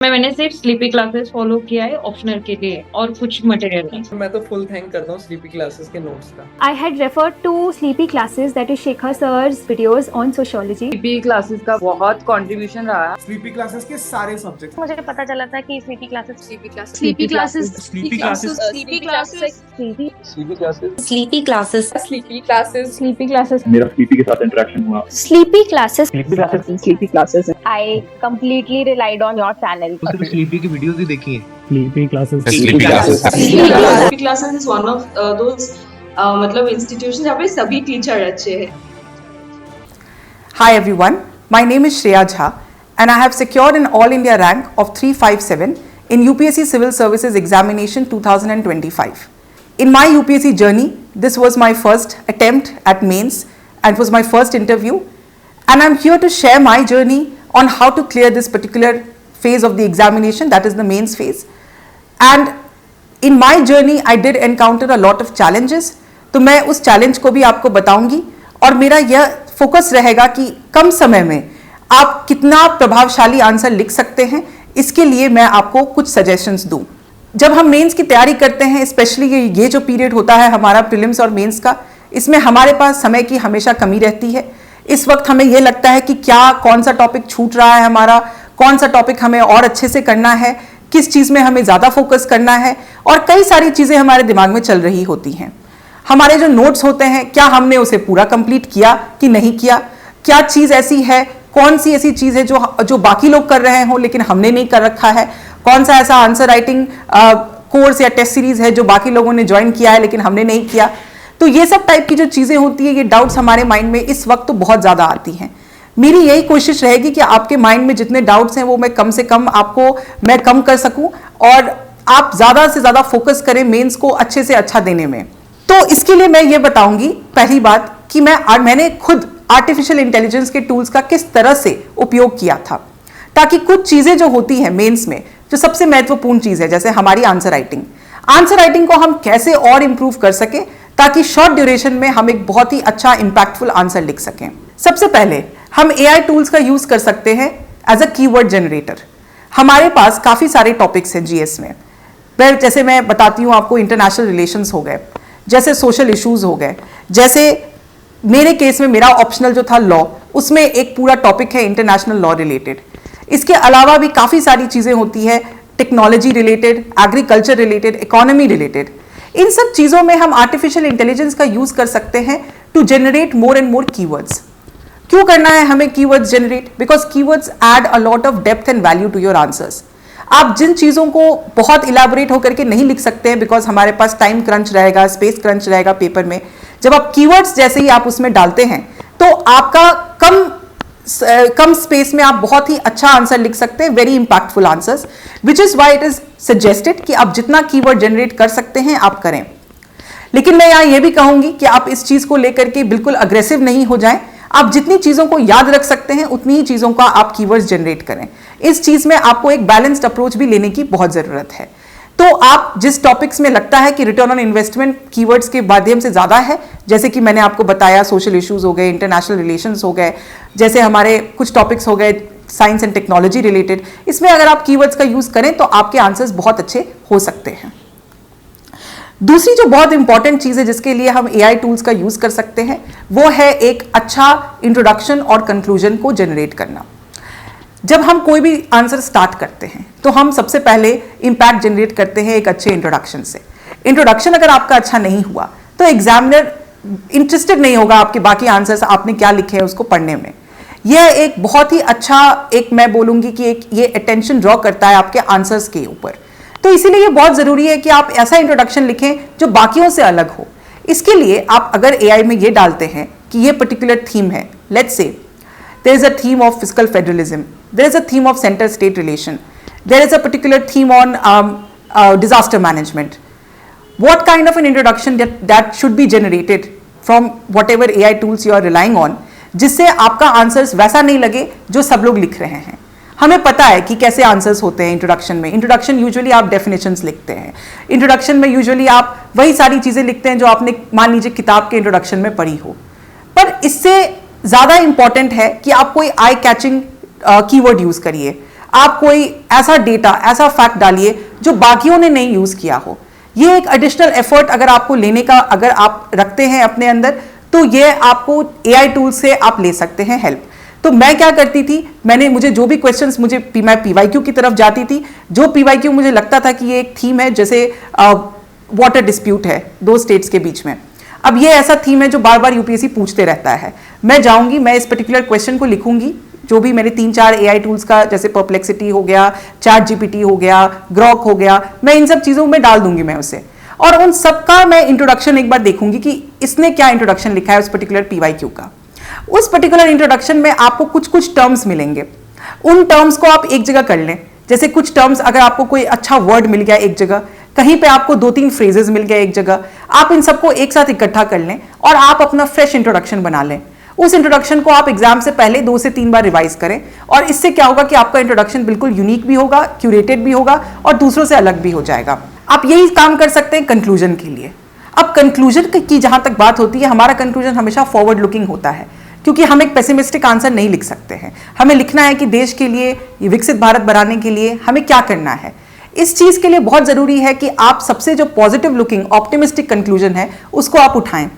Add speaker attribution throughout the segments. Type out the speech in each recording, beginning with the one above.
Speaker 1: मैंने सिर्फ sleepy classes follow किया है ऑप्शनल के लिए और कुछ मटेरियल नहीं।
Speaker 2: मैं तो फुल थैंक करता हूँ स्लीपी क्लासेस के नोट्स का।
Speaker 3: I had referred to Sleepy Classes, that is Shekhar sir's videos on sociology.
Speaker 4: Sleepy classes का बहुत कंट्रीब्यूशन रहा।
Speaker 5: स्लीपी क्लासेस के सारे सब्जेक्ट
Speaker 3: मुझे पता चला था कि स्लीपी क्लासेस
Speaker 6: स्लीपी क्लासेस
Speaker 7: मेरा स्लीपी के साथ इंटरेक्शन हुआ।
Speaker 3: Sleepy classes I completely relied on your channel.
Speaker 8: सिर्फ स्लीपी की वीडियोस ही देखी है।
Speaker 7: Sleepy classes
Speaker 6: sleepy classes is one of those मतलब इंस्टीट्यूशन जहाँ पे सभी टीचर अच्छे हैं।
Speaker 9: Hi everyone, my name is Shreya Jha and I have secured an All India rank of 357 in UPSC Civil Services Examination 2025. In my UPSC journey, this was my first attempt at mains and it was my first interview, and I'm here to share my journey on how to clear this particular phase of the examination, that is the mains phase. And in my journey I did encounter a lot of challenges, तो मैं उस challenge को भी आपको बताऊंगी और मेरा यह फोकस रहेगा कि कम समय में आप कितना प्रभावशाली आंसर लिख सकते हैं, इसके लिए मैं आपको कुछ सजेशंस दूं। जब हम मेंस की तैयारी करते हैं, स्पेशली ये जो पीरियड होता है हमारा प्रीलिम्स और मेंस का, इसमें हमारे पास समय की हमेशा कमी रहती है। इस वक्त हमें ये लगता है कि कौन सा टॉपिक छूट रहा है हमारा, कौन सा टॉपिक हमें और अच्छे से करना है, किस चीज़ में हमें ज़्यादा फोकस करना है, और कई सारी चीज़ें हमारे दिमाग में चल रही होती हैं। हमारे जो नोट्स होते हैं, क्या हमने उसे पूरा कंप्लीट किया कि नहीं किया, क्या चीज़ ऐसी है, कौन सी ऐसी चीज़ है जो बाकी लोग कर रहे हों लेकिन हमने नहीं कर रखा है, कौन सा ऐसा आंसर राइटिंग कोर्स या टेस्ट सीरीज है जो बाकी लोगों ने ज्वाइन किया है लेकिन हमने नहीं किया। तो ये सब टाइप की जो चीज़ें होती है, ये डाउट्स हमारे माइंड में इस वक्त तो बहुत ज़्यादा आती हैं। मेरी यही कोशिश रहेगी कि आपके माइंड में जितने डाउट्स हैं वो मैं कम से कम मैं कम कर सकूं और आप ज़्यादा से ज़्यादा फोकस करें मेंस को अच्छे से अच्छा देने में। तो इसके लिए मैं ये बताऊंगी पहली बात कि मैंने खुद आर्टिफिशियल इंटेलिजेंस के टूल्स का किस तरह से उपयोग किया था, ताकि कुछ चीज़ें जो होती हैं मेंस में, जो सबसे महत्वपूर्ण चीज़ है, जैसे हमारी आंसर राइटिंग को हम कैसे और इम्प्रूव कर सकें ताकि शॉर्ट ड्यूरेशन में हम एक बहुत ही अच्छा इंपैक्टफुल आंसर लिख सकें। सबसे पहले हम AI टूल्स का यूज़ कर सकते हैं एज अ कीवर्ड जनरेटर। हमारे पास काफ़ी सारे टॉपिक्स हैं जीएस में, जैसे मैं बताती हूँ आपको, इंटरनेशनल रिलेशंस हो गए, जैसे सोशल इश्यूज हो गए, जैसे मेरे केस में मेरा ऑप्शनल जो था लॉ, उसमें एक पूरा टॉपिक है इंटरनेशनल लॉ रिलेटेड। इसके अलावा भी काफ़ी सारी चीज़ें होती है, technology related, agriculture related, economy related. इन सब चीज़ों में हम आर्टिफिशियल इंटेलिजेंस का यूज़ कर सकते हैं to generate more and more keywords. क्यों करना है हमें keywords generate? Because keywords add a lot of depth and value to your answers. आप जिन चीज़ों को बहुत इलाबोरेट होकर के नहीं लिख सकते हैं, बिकॉज हमारे पास टाइम क्रंच रहेगा, स्पेस क्रंच रहेगा पेपर में, जब आप कीवर्ड्स जैसे ही आप उसमें डालते हैं तो आपका कम स्पेस में आप बहुत ही अच्छा आंसर लिख सकते हैं, very impactful answers, which is why it is suggested कि आप जितना कीवर्ड जनरेट कर सकते हैं आप करें। लेकिन मैं यहाँ ये भी कहूँगी कि आप इस चीज़ को लेकर के बिल्कुल अग्रेसिव नहीं हो जाएं। आप जितनी चीज़ों को याद रख सकते हैं उतनी ही चीज़ों का आप कीवर्ड्स जनरेट करें। इस चीज़ में आपको एक बैलेंस्ड अप्रोच भी लेने की बहुत ज़रूरत है। तो आप जिस टॉपिक्स में लगता है कि रिटर्न ऑन इन्वेस्टमेंट कीवर्ड्स के माध्यम से ज़्यादा है, जैसे कि मैंने आपको बताया सोशल इश्यूज हो गए, इंटरनेशनल रिलेशंस हो गए, जैसे हमारे कुछ टॉपिक्स हो गए साइंस एंड टेक्नोलॉजी रिलेटेड, इसमें अगर आप कीवर्ड्स का यूज़ करें तो आपके आंसर्स बहुत अच्छे हो सकते हैं। दूसरी जो बहुत इंपॉर्टेंट चीज़ है जिसके लिए हम AI टूल्स का यूज़ कर सकते हैं, वो है एक अच्छा इंट्रोडक्शन और कंक्लूजन को जनरेट करना। जब हम कोई भी आंसर स्टार्ट करते हैं तो हम सबसे पहले इम्पैक्ट जनरेट करते हैं एक अच्छे इंट्रोडक्शन से। इंट्रोडक्शन अगर आपका अच्छा नहीं हुआ तो एग्जामिनर इंटरेस्टेड नहीं होगा आपके बाकी आंसर्स आपने क्या लिखे हैं उसको पढ़ने में। यह एक बहुत ही अच्छा, मैं बोलूँगी कि ये अटेंशन ड्रॉ करता है आपके आंसर्स के ऊपर। तो इसीलिए ये बहुत ज़रूरी है कि आप ऐसा इंट्रोडक्शन लिखें जो बाकियों से अलग हो। इसके लिए आप अगर AI में ये डालते हैं कि ये पर्टिकुलर थीम है, let's say there is a theme of fiscal federalism, there is a theme of center state relation, there is a particular theme on disaster management. What kind of an introduction that should be generated from whatever AI tools you are relying on, जिससे आपका answers वैसा नहीं लगे जो सब लोग लिख रहे हैं। हमें पता है कि कैसे आंसर्स होते हैं इंट्रोडक्शन में। इंट्रोडक्शन यूजुअली आप डेफिनेशंस लिखते हैं, इंट्रोडक्शन में यूजुअली आप वही सारी चीज़ें लिखते हैं जो आपने मान लीजिए किताब के इंट्रोडक्शन में पढ़ी हो। पर इससे ज़्यादा इंपॉर्टेंट है कि आप कोई आई कैचिंग कीवर्ड यूज़ करिए। आप कोई ऐसा डेटा, ऐसा फैक्ट डालिए जो बाकियों ने नहीं यूज किया हो। ये एक एडिशनल एफर्ट अगर आपको लेने का अगर आप रखते हैं अपने अंदर, तो ये आपको एआई टूल से आप ले सकते हैं हेल्प। तो मैं क्या करती थी, मुझे जो भी क्वेश्चंस मैं पीवाईक्यू की तरफ जाती थी, जो पीवाईक्यू मुझे लगता था कि ये एक थीम है, जैसे वाटर डिस्प्यूट है दो स्टेट्स के बीच में, अब ये ऐसा थीम है जो बार बार यूपीएससी पूछते रहता है, मैं जाऊंगी, मैं इस पर्टिकुलर क्वेश्चन को लिखूंगी, जो भी मैंने 3-4 एआई टूल्स का, जैसे परप्लेक्सिटी हो गया, चैट जीपीटी हो गया, ग्रॉक हो गया, मैं इन सब चीजों में डाल दूंगी मैं उसे, और उन सबका मैं इंट्रोडक्शन एक बार देखूंगी कि इसने क्या इंट्रोडक्शन लिखा है उस पर्टिकुलर पीवाईक्यू का। उस पर्टिकुलर इंट्रोडक्शन में आपको कुछ कुछ टर्म्स मिलेंगे, उन टर्म्स को आप एक जगह कर लें। जैसे कुछ टर्म्स, अगर आपको कोई अच्छा वर्ड मिल गया एक जगह, कहीं पे आपको 2-3 फ्रेजेस मिल गया एक जगह, आप इन सबको एक साथ इकट्ठा कर लें और आप अपना फ्रेश इंट्रोडक्शन बना लें। उस इंट्रोडक्शन को आप एग्जाम से पहले 2 से 3 बार रिवाइज करें, और इससे क्या होगा कि आपका इंट्रोडक्शन बिल्कुल यूनिक भी होगा, क्यूरेटेड भी होगा और दूसरों से अलग भी हो जाएगा। आप यही काम कर सकते हैं कंक्लूजन के लिए। अब कंक्लूजन की जहां तक बात होती है, हमारा कंक्लूजन हमेशा फॉरवर्ड लुकिंग होता है, क्योंकि हम एक पेसिमिस्टिक आंसर नहीं लिख सकते हैं। हमें लिखना है कि देश के लिए, विकसित भारत बनाने के लिए हमें क्या करना है। इस चीज के लिए बहुत जरूरी है कि आप सबसे जो पॉजिटिव लुकिंग ऑप्टिमिस्टिक कंक्लूजन है उसको आप उठाएं।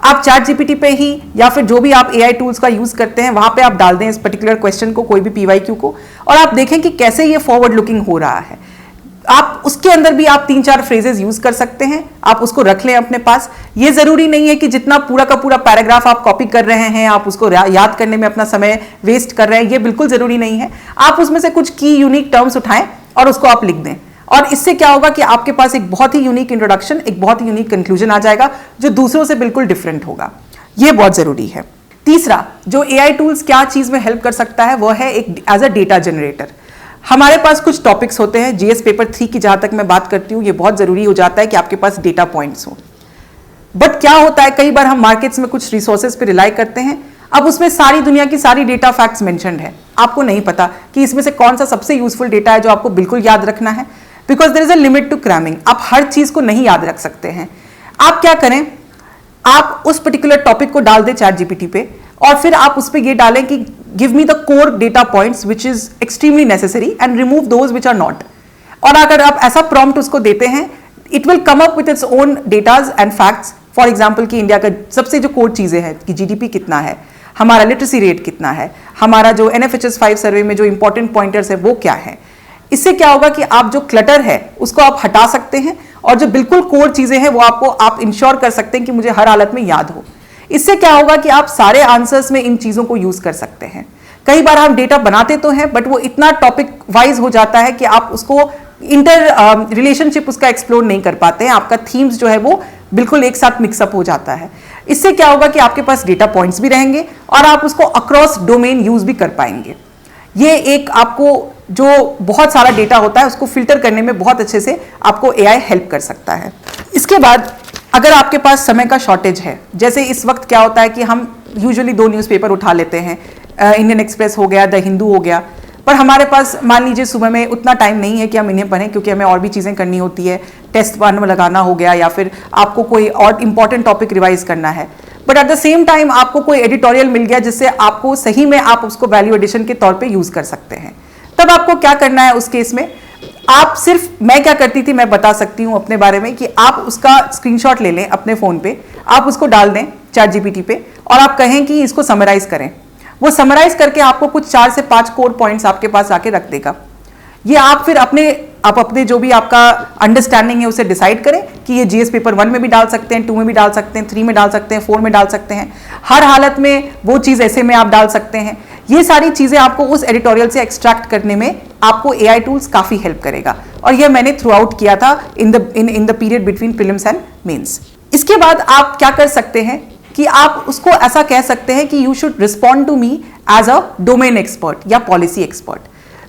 Speaker 9: आप चैट जीपीटी पे ही या फिर जो भी आप एआई टूल्स का यूज करते हैं वहां पे आप डाल दें इस पर्टिकुलर क्वेश्चन को, कोई भी पीवाईक्यू को, और आप देखें कि कैसे ये फॉरवर्ड लुकिंग हो रहा है। आप उसके अंदर भी आप 3-4 फ्रेजेस यूज कर सकते हैं, आप उसको रख लें अपने पास। ये जरूरी नहीं है कि जितना पूरा का पूरा पैराग्राफ आप कॉपी कर रहे हैं आप उसको याद करने में अपना समय वेस्ट कर रहे हैं, ये बिल्कुल जरूरी नहीं है। आप उसमें से कुछ की यूनिक टर्म्स उठाएं और उसको आप लिख दें, और इससे क्या होगा कि आपके पास एक बहुत ही यूनिक इंट्रोडक्शन, एक बहुत ही यूनिक कंक्लूजन आ जाएगा जो दूसरों से बिल्कुल डिफरेंट होगा। ये बहुत जरूरी है। तीसरा, जो एआई टूल्स क्या चीज में हेल्प कर सकता है वो है एक एज अ डेटा जनरेटर। हमारे पास कुछ टॉपिक्स होते हैं, जीएस पेपर 3 की जहां तक मैं बात करती हूँ, ये बहुत जरूरी हो जाता है कि आपके पास डेटा पॉइंट्स हो। बट क्या होता है, कई बार हम मार्केट्स में कुछ रिसोर्सेज पे रिलाई करते हैं, अब उसमें सारी दुनिया की सारी डेटा फैक्ट्स मेंशन्ड है, आपको नहीं पता कि इसमें से कौन सा सबसे यूजफुल डेटा है जो आपको बिल्कुल याद रखना है, because there is a limit to cramming. आप हर चीज को नहीं याद रख सकते हैं। आप क्या करें, आप उस पर्टिकुलर टॉपिक को डाल दें चैट जीपीटी पे, और फिर आप उस पर ये डालें कि give me the core data points which is extremely necessary and remove those which are not. और अगर आप ऐसा प्रॉम्प्ट उसको देते हैं, it will come up with its own datas and facts. For example कि इंडिया का सबसे जो कोर चीजें हैं कि जीडीपी कितना है, हमारा लिटरेसी रेट कितना है, हमारा जो NFHS 5 सर्वे में जो इंपॉर्टेंट पॉइंटर्स है वो क्या है। इससे क्या होगा कि आप जो क्लटर है उसको आप हटा सकते हैं, और जो बिल्कुल कोर चीजें हैं वो आप इंश्योर कर सकते हैं कि मुझे हर हालत में याद हो। इससे क्या होगा कि आप सारे आंसर्स में इन चीजों को यूज कर सकते हैं। कई बार हम डेटा बनाते तो हैं बट वो इतना टॉपिक वाइज हो जाता है कि आप उसको इंटर रिलेशनशिप उसका एक्सप्लोर नहीं कर पाते हैं, आपका थीम्स जो है वो बिल्कुल एक साथ मिक्सअप हो जाता है। इससे क्या होगा कि आपके पास डेटा पॉइंट्स भी रहेंगे और आप उसको अक्रॉस डोमेन यूज भी कर पाएंगे। ये एक आपको जो बहुत सारा डेटा होता है उसको फिल्टर करने में बहुत अच्छे से आपको एआई हेल्प कर सकता है। इसके बाद अगर आपके पास समय का शॉर्टेज है, जैसे इस वक्त क्या होता है कि हम यूजुअली 2 न्यूज़पेपर उठा लेते हैं, इंडियन एक्सप्रेस हो गया, द हिंदू हो गया, पर हमारे पास मान लीजिए सुबह में उतना टाइम नहीं है कि हम इन्हें पढ़ें क्योंकि हमें और भी चीज़ें करनी होती है, टेस्ट वन में लगाना हो गया या फिर आपको कोई और इंपॉर्टेंट टॉपिक रिवाइज करना है। But at the same time आपको कोई एडिटोरियल मिल गया जिससे आपको सही में आप उसको वैल्यू एडिशन के तौर पे यूज कर सकते हैं। तब आपको क्या करना है उस केस में, आप सिर्फ, मैं क्या करती थी मैं बता सकती हूँ अपने बारे में, कि आप उसका स्क्रीनशॉट ले लें अपने फ़ोन पे, आप उसको डाल दें चैट जीपीटी पे और आप कहें कि इसको समराइज करें। वो समराइज करके आपको कुछ 4 से 5 कोर पॉइंट्स आपके पास आके रख देगा। ये आप फिर अपने जो भी आपका अंडरस्टैंडिंग है उसे डिसाइड करें कि ये जीएस पेपर 1 में भी डाल सकते हैं, 2 में भी डाल सकते हैं, 3 में डाल सकते हैं, 4 में डाल सकते हैं, हर हालत में वो चीज़ ऐसे में आप डाल सकते हैं। ये सारी चीज़ें आपको उस एडिटोरियल से एक्सट्रैक्ट करने में आपको एआई टूल्स काफ़ी हेल्प करेगा, और ये मैंने थ्रू आउट किया था in the period between prelims and mains. इसके बाद आप क्या कर सकते हैं कि आप उसको ऐसा कह सकते हैं कि you should respond to me as a domain expert या पॉलिसी एक्सपर्ट।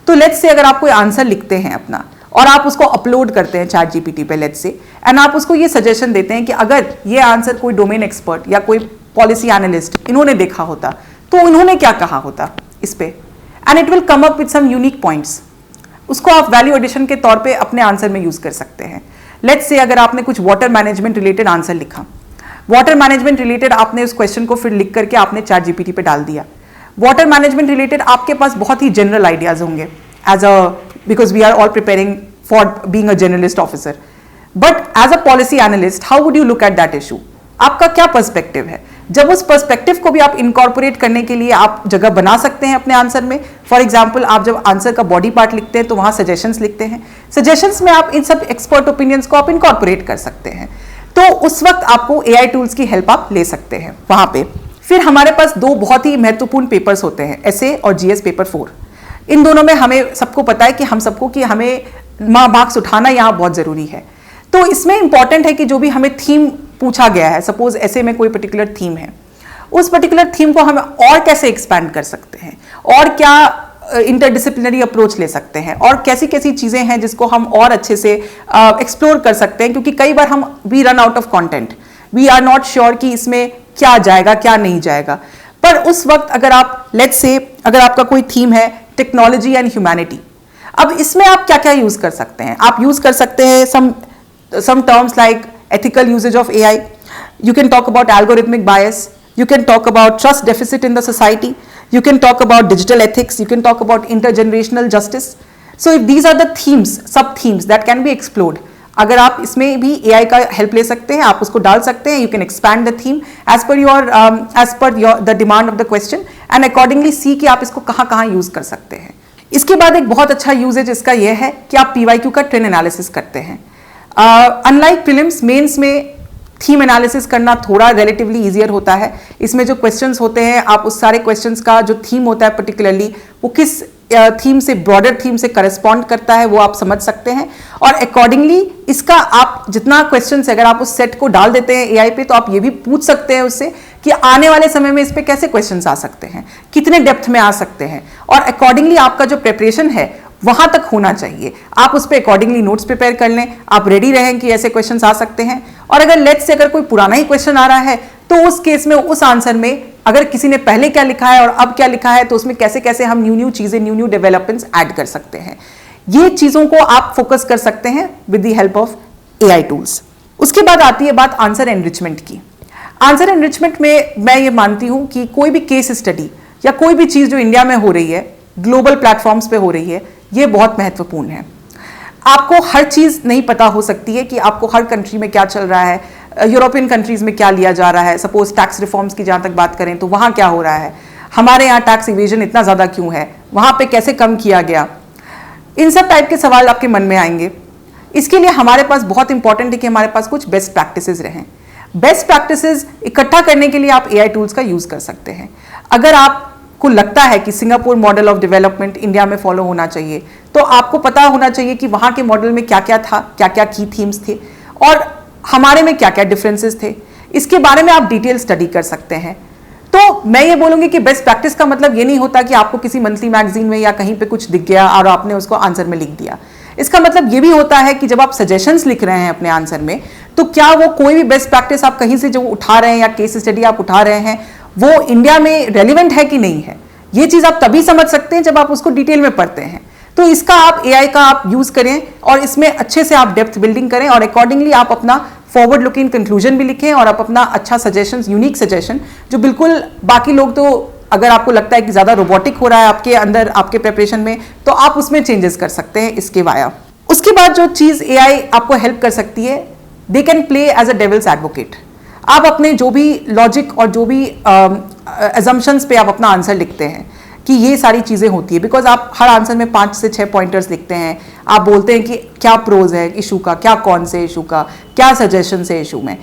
Speaker 9: तो लेट्स से अगर आप कोई आंसर लिखते हैं अपना और आप उसको अपलोड करते हैं चैट जीपीटी पे लेट्स से, एंड आप उसको ये सजेशन देते हैं कि अगर ये आंसर कोई डोमेन एक्सपर्ट या कोई पॉलिसी एनालिस्ट इन्होंने देखा होता तो उन्होंने क्या कहा होता इस पे, and it will come up with some unique points. उसको आप वैल्यू एडिशन के तौर पे अपने आंसर में यूज कर सकते हैं। लेट्स से अगर आपने कुछ वाटर मैनेजमेंट रिलेटेड आंसर लिखा, वाटर मैनेजमेंट रिलेटेड आपने उस क्वेश्चन को फिर लिख करके आपने चैट जीपीटी पे डाल दिया। वाटर मैनेजमेंट रिलेटेड आपके पास बहुत ही जनरल आइडियाज होंगे because we are all preparing for being a generalist officer. But as a policy analyst, how would you look at that issue? आपका क्या पर्सपेक्टिव है? जब उस पर्सपेक्टिव को भी आप इनकॉर्पोरेट करने के लिए आप जगह बना सकते हैं अपने आंसर में. फॉर एग्जाम्पल, आप जब आंसर का बॉडी पार्ट लिखते हैं तो वहां सजेशंस लिखते हैं. सजेशंस में आप इन सब एक्सपर्ट ओपिनियंस को आप इनकॉर्पोरेट कर सकते हैं. तो उस वक्त आपको AI टूल्स की हेल्प आप ले सकते हैं वहां पे. फिर हमारे पास दो बहुत ही महत्वपूर्ण पेपर्स होते हैं, एसए और GS पेपर 4. इन दोनों में हमें सबको पता है कि हम सबको कि हमें मार्क्स उठाना यहाँ बहुत जरूरी है. तो इसमें इंपॉर्टेंट है कि जो भी हमें थीम पूछा गया है, सपोज ऐसे में कोई पर्टिकुलर थीम है, उस पर्टिकुलर थीम को हम और कैसे एक्सपैंड कर सकते हैं, और क्या इंटरडिसिप्लिनरी अप्रोच ले सकते हैं, और कैसी कैसी चीजें हैं जिसको हम और अच्छे से एक्सप्लोर कर सकते हैं. क्योंकि कई बार हम we run out of content, we are not sure कि इसमें क्या जाएगा क्या नहीं जाएगा. पर उस वक्त अगर आप लेट्स से अगर आपका कोई थीम है टेक्नोलॉजी एंड ह्यूमैनिटी, अब इसमें आप क्या क्या यूज कर सकते हैं. आप यूज कर सकते हैं some terms like ethical usage of AI. You can talk about algorithmic bias. You can talk about trust deficit in the society. You can talk about digital ethics. You can talk about intergenerational justice. So if these are the themes, sub themes that can be explored, अगर आप इसमें भी AI का help ले सकते हैं, आप उसको डाल सकते हैं. You can expand the theme as per the demand of the question and accordingly see कि आप इसको कहाँ कहाँ यूज कर सकते हैं. इसके बाद एक बहुत अच्छा यूजेज इसका यह है कि आप PYQ का ट्रेंड एनालिसिस करते हैं. अनलाइक प्रीलिम्स, मेंस में थीम एनालिसिस करना थोड़ा रिलेटिवली ईजियर होता है. इसमें जो क्वेश्चंस होते हैं, आप उस सारे क्वेश्चंस का जो थीम होता है पर्टिकुलरली वो किस थीम से, ब्रॉडर थीम से करस्पॉन्ड करता है, वो आप समझ सकते हैं. और अकॉर्डिंगली इसका आप जितना क्वेश्चन है अगर आप उस सेट को डाल देते हैं AI पे, तो आप ये भी पूछ सकते हैं उससे कि आने वाले समय में इस पे कैसे क्वेश्चंस आ सकते हैं, कितने डेप्थ में आ सकते हैं. और अकॉर्डिंगली आपका जो प्रिपरेशन है वहां तक होना चाहिए. आप उस पर अकॉर्डिंगली नोट्स प्रिपेयर कर लें, आप रेडी रहें कि ऐसे क्वेश्चंस आ सकते हैं. और अगर लेट्स से अगर कोई पुराना ही क्वेश्चन आ रहा है तो उस केस में उस आंसर में अगर किसी ने पहले क्या लिखा है और अब क्या लिखा है, तो उसमें कैसे कैसे हम न्यू चीजें, न्यू डेवलपमेंट्स ऐड कर सकते हैं. ये चीजों को आप फोकस कर सकते हैं with the help of AI tools. उसके बाद आती है बात आंसर एनरिचमेंट की. आंसर एनरिचमेंट में मैं ये मानती हूं कि कोई भी केस स्टडी या कोई भी चीज जो इंडिया में हो रही है, ग्लोबल प्लेटफॉर्म्स पे हो रही है, ये बहुत महत्वपूर्ण है. आपको हर चीज नहीं पता हो सकती है कि आपको हर कंट्री में क्या चल रहा है, यूरोपियन कंट्रीज में क्या लिया जा रहा है. सपोज टैक्स रिफॉर्म्स की जहां तक बात करें तो वहां क्या हो रहा है, हमारे यहाँ टैक्स इवेजन इतना ज्यादा क्यों है, वहां पे कैसे कम किया गया. इन सब टाइप के सवाल आपके मन में आएंगे. इसके लिए हमारे पास बहुत इंपॉर्टेंट है कि हमारे पास कुछ बेस्ट प्रैक्टिसेस रहें. बेस्ट प्रैक्टिसेस इकट्ठा करने के लिए आप AI टूल्स का यूज कर सकते हैं. अगर आपको लगता है कि Singapore model of development India में फॉलो होना चाहिए, तो आपको पता होना चाहिए कि वहां के मॉडल में क्या क्या था, क्या क्या की थीम्स थे और हमारे में क्या क्या डिफरेंसेस थे. इसके बारे में आप डिटेल स्टडी कर सकते हैं. तो मैं ये बोलूंगी कि बेस्ट प्रैक्टिस का मतलब ये नहीं होता कि आपको किसी मंथली मैगजीन में या कहीं पे कुछ दिख गया और आपने उसको आंसर में लिख दिया. इसका मतलब ये भी होता है कि जब आप सजेशंस लिख रहे हैं अपने आंसर में, तो क्या वो कोई भी बेस्ट प्रैक्टिस आप कहीं से जो उठा रहे हैं या केस स्टडी आप उठा रहे हैं, वो इंडिया में रेलिवेंट है कि नहीं है. ये चीज आप तभी समझ सकते हैं जब आप उसको डिटेल में पढ़ते हैं. तो इसका आप AI का आप यूज करें और इसमें अच्छे से आप डेप्थ बिल्डिंग करें और अकॉर्डिंगली आप अपना फॉरवर्ड लुकिंग कंक्लूजन भी लिखें और आप अपना अच्छा सजेशन, यूनिक सजेशन, जो बिल्कुल बाकी लोग तो अगर आपको लगता है कि ज़्यादा रोबोटिक हो रहा है आपके अंदर, आपके प्रिपरेशन में, तो आप उसमें चेंजेस कर सकते हैं इसके वाया. उसके बाद जो चीज़ AI आपको हेल्प कर सकती है, they can play as a devil's advocate. आप अपने जो भी लॉजिक और जो भी अजम्पशंस पे आप अपना आंसर लिखते हैं कि ये सारी चीज़ें होती है, बिकॉज आप हर आंसर में 5 से 6 पॉइंटर्स लिखते हैं. आप बोलते हैं कि क्या प्रोज है इशू का, क्या कौन से इशू का, क्या सजेशन है इशू में.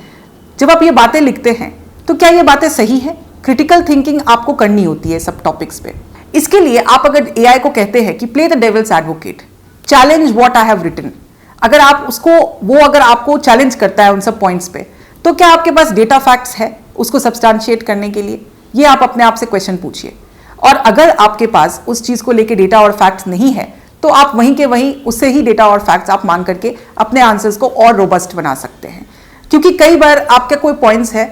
Speaker 9: जब आप ये बातें लिखते हैं तो क्या ये बातें सही है? क्रिटिकल थिंकिंग आपको करनी होती है सब टॉपिक्स पे. इसके लिए आप अगर AI को कहते हैं कि play the devil's advocate, challenge what I have written, अगर आप उसको, वो अगर आपको चैलेंज करता है उन सब पॉइंट्स पे, तो क्या आपके पास डेटा फैक्ट्स है उसको सब्सटैंशिएट करने के लिए? ये आप अपने आप से क्वेश्चन पूछिए. और अगर आपके पास उस चीज को लेके डेटा और फैक्ट्स नहीं है, तो आप वहीं के वहीं उससे ही डेटा और फैक्ट्स आप मांग करके अपने आंसर्स को और रोबस्ट बना सकते हैं. क्योंकि कई बार आपके कोई पॉइंट्स है,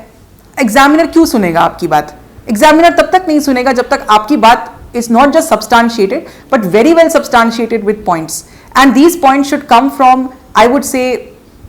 Speaker 9: एग्जामिनर क्यों सुनेगा आपकी बात? एग्जामिनर तब तक नहीं सुनेगा जब तक आपकी बात is not just substantiated but very well substantiated with points, and these points should come from, I would say,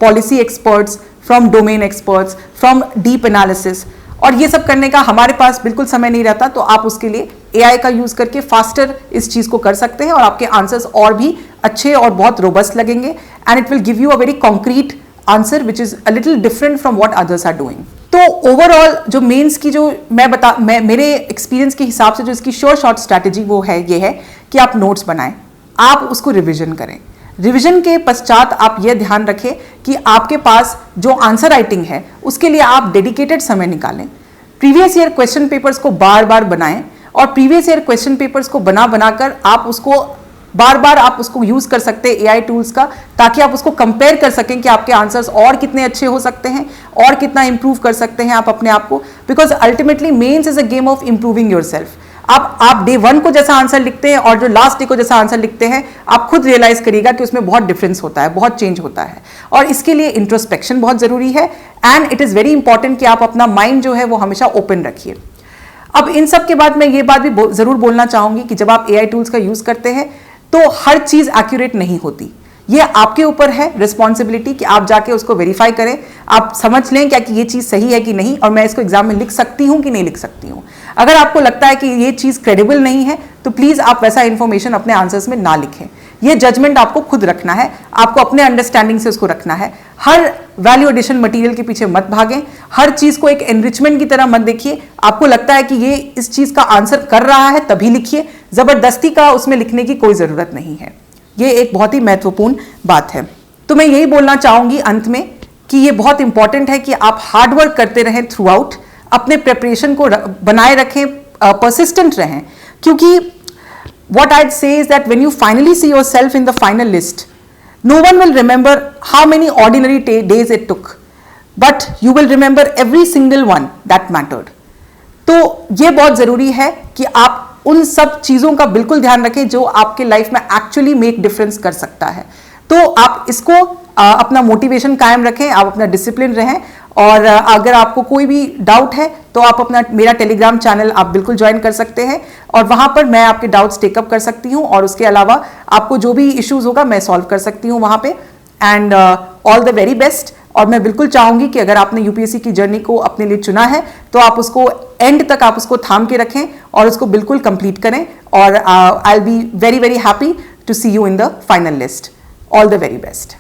Speaker 9: policy experts, from domain experts, from deep analysis. और ये सब करने का हमारे पास बिल्कुल समय नहीं रहता, तो आप उसके लिए AI का यूज करके फास्टर इस चीज को कर सकते हैं और आपके आंसर्स और भी अच्छे और बहुत रोबस्ट लगेंगे and it will give you a very concrete answer which is a little different from what others are doing. तो ओवरऑल जो मेंस की जो मैं मेरे एक्सपीरियंस के हिसाब से जो इसकी श्योर शॉर्ट स्ट्रैटेजी वो है ये है कि आप नोट्स बनाएं, आप उसको रिविजन करें। रिवीजन के पश्चात आप यह ध्यान रखें कि आपके पास जो आंसर राइटिंग है उसके लिए आप डेडिकेटेड समय निकालें। प्रीवियस ईयर क्वेश्चन पेपर्स को बार बार बनाएं और प्रीवियस ईयर क्वेश्चन पेपर्स को बनाकर आप उसको बार बार आप उसको यूज कर सकते हैं AI टूल्स का, ताकि आप उसको कंपेयर कर सकें कि आपके आंसर्स और कितने अच्छे हो सकते हैं और कितना इंप्रूव कर सकते हैं आप अपने आप को। Because ultimately mains is a game of improving yourself. आप डे 1 को जैसा आंसर लिखते हैं और जो लास्ट डे को जैसा आंसर लिखते हैं, आप खुद रियलाइज करिएगा कि उसमें बहुत डिफरेंस होता है, बहुत चेंज होता है। और इसके लिए इंट्रोस्पेक्शन बहुत जरूरी है and it is very important कि आप अपना माइंड जो है वो हमेशा ओपन रखिए। अब इन सब के बाद मैं ये बात भी जरूर बोलना चाहूंगी कि जब आप AI टूल्स का यूज करते हैं तो हर चीज एक्यूरेट नहीं होती। ये आपके ऊपर है रिस्पॉन्सिबिलिटी कि आप जाके उसको वेरीफाई करें, आप समझ लें क्या कि ये चीज सही है कि नहीं और मैं इसको एग्जाम में लिख सकती हूं कि नहीं लिख सकती हूं। अगर आपको लगता है कि ये चीज क्रेडिबल नहीं है तो प्लीज आप वैसा इंफॉर्मेशन अपने आंसर्स में ना लिखें। ये जजमेंट आपको खुद रखना है, आपको अपने अंडरस्टैंडिंग से उसको रखना है। हर वैल्यू एडिशन मटेरियल के पीछे मत भागें, हर चीज को एक एनरिचमेंट की तरह मत देखिए। आपको लगता है कि ये इस चीज का आंसर कर रहा है तभी लिखिए, जबरदस्ती का उसमें लिखने की कोई जरूरत नहीं है। ये एक बहुत ही महत्वपूर्ण बात है। तो मैं यही बोलना चाहूंगी अंत में कि ये बहुत इंपॉर्टेंट है कि आप हार्डवर्क करते रहें थ्रू आउट, अपने प्रिपरेशन को बनाए रखें, परसिस्टेंट रहें, क्योंकि what I'd say is that when you finally see yourself in the final list, no one will remember how many ordinary days it took, but you will remember every single one that mattered. तो ये बहुत जरूरी है कि आप उन सब चीजों का बिल्कुल ध्यान रखें जो आपके लाइफ में एक्चुअली मेक डिफरेंस कर सकता है। तो आप इसको अपना मोटिवेशन कायम रखें, आप अपना डिसिप्लिन रहें और अगर आपको कोई भी डाउट है तो आप अपना मेरा टेलीग्राम चैनल आप बिल्कुल ज्वाइन कर सकते हैं और वहां पर मैं आपके डाउट्स टेकअप कर सकती हूं और उसके अलावा आपको जो भी इश्यूज होगा मैं सॉल्व कर सकती हूं वहां पे। And all the very best. और मैं बिल्कुल चाहूंगी कि अगर आपने यूपीएससी की जर्नी को अपने लिए चुना है तो आप उसको एंड तक आप उसको थाम के रखें और उसको बिल्कुल कंप्लीट करें और I will be very very happy to see you in the final list. All the very best.